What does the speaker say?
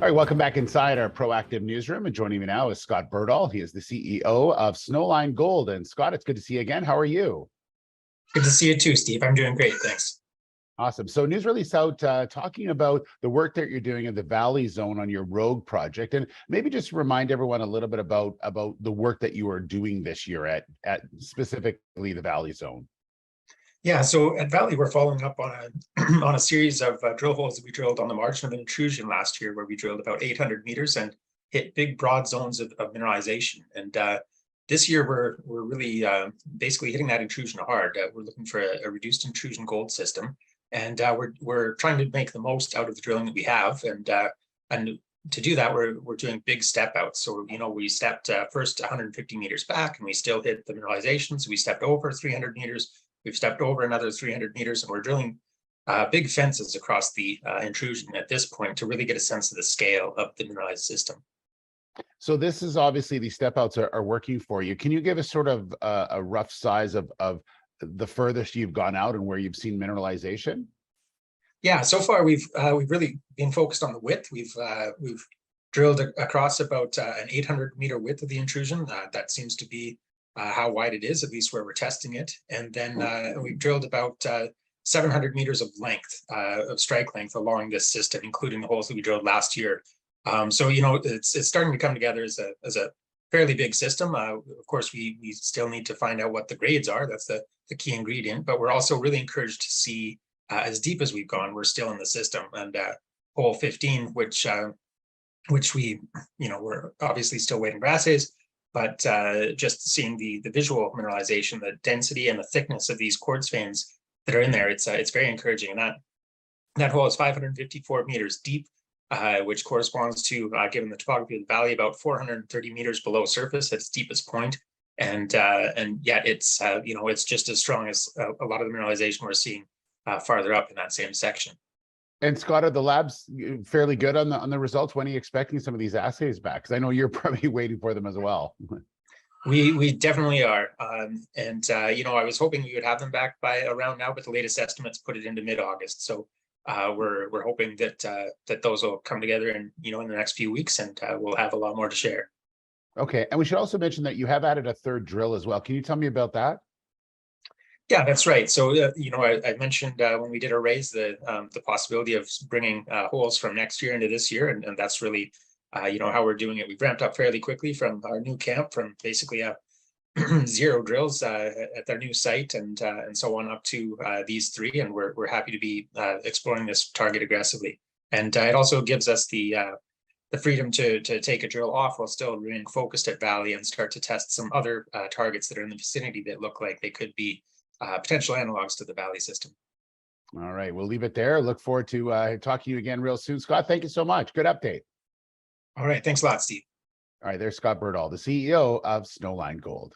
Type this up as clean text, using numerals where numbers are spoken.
All right, welcome back inside our proactive newsroom. And joining me now is Scott Birdall. He is the CEO of Snowline Gold. And Scott, it's good to see you again. How are you? Good to see you too, Steve. I'm doing great, thanks. Awesome. So news release out talking about the work that you're doing in the Valley Zone on your Rogue project, and maybe just remind everyone a little bit about the work that you are doing this year at specifically the Valley Zone. Yeah, so at Valley, we're following up on a on a series of drill holes that we drilled on the margin of an intrusion last year, where we drilled about 800 meters and hit big, broad zones of mineralization. And this year, we're really basically hitting that intrusion hard. We're looking for a reduced intrusion gold system, and we're trying to make the most out of the drilling that we have. And to do that, we're doing big step outs. So we stepped first 150 meters back, and we still hit the mineralization. So we stepped over 300 meters. We've stepped over another 300 meters, and we're drilling big fences across the intrusion at this point to really get a sense of the scale of the mineralized system. So this is obviously these step outs are working for you. Can you give us sort of a rough size of the furthest you've gone out and where you've seen mineralization? Yeah, so far we've really been focused on the width. We've drilled across about an 800 meter width of the intrusion. That seems to be how wide it is, at least where we're testing it. And then we've drilled about 700 meters of length, of strike length along this system, including the holes that we drilled last year. So, it's starting to come together as a fairly big system. Of course, we still need to find out what the grades are. That's the key ingredient, but we're also really encouraged to see as deep as we've gone, we're still in the system. And hole 15, which we're obviously still waiting for assays, but just seeing the visual mineralization, the density and the thickness of these quartz veins that are in there, it's very encouraging. And that hole is 554 meters deep, which corresponds to, given the topography of the valley, about 430 meters below surface at its deepest point. And yet it's it's just as strong as a lot of the mineralization we're seeing farther up in that same section. And Scott, are the labs fairly good on the results? When are you expecting some of these assays back? Because I know you're probably waiting for them as well. We definitely are. I was hoping we would have them back by around now, but the latest estimates put it into mid-August. So we're hoping that those will come together in the next few weeks, and we'll have a lot more to share. Okay, and we should also mention that you have added a third drill as well. Can you tell me about that? Yeah, that's right. So, I mentioned when we did our raise the possibility of bringing holes from next year into this year, and that's really, how we're doing it. We've ramped up fairly quickly from our new camp, from basically 0 drills at their new site, and so on up to these 3, and we're happy to be exploring this target aggressively. And it also gives us the freedom to take a drill off while still remaining focused at Valley and start to test some other targets that are in the vicinity that look like they could be potential analogs to the Valley system. All right, we'll leave it there. Look forward to talking to you again real soon. Scott, thank you so much. Good update. All right, thanks a lot, Steve. All right, there's Scott Birdall, the CEO of Snowline Gold.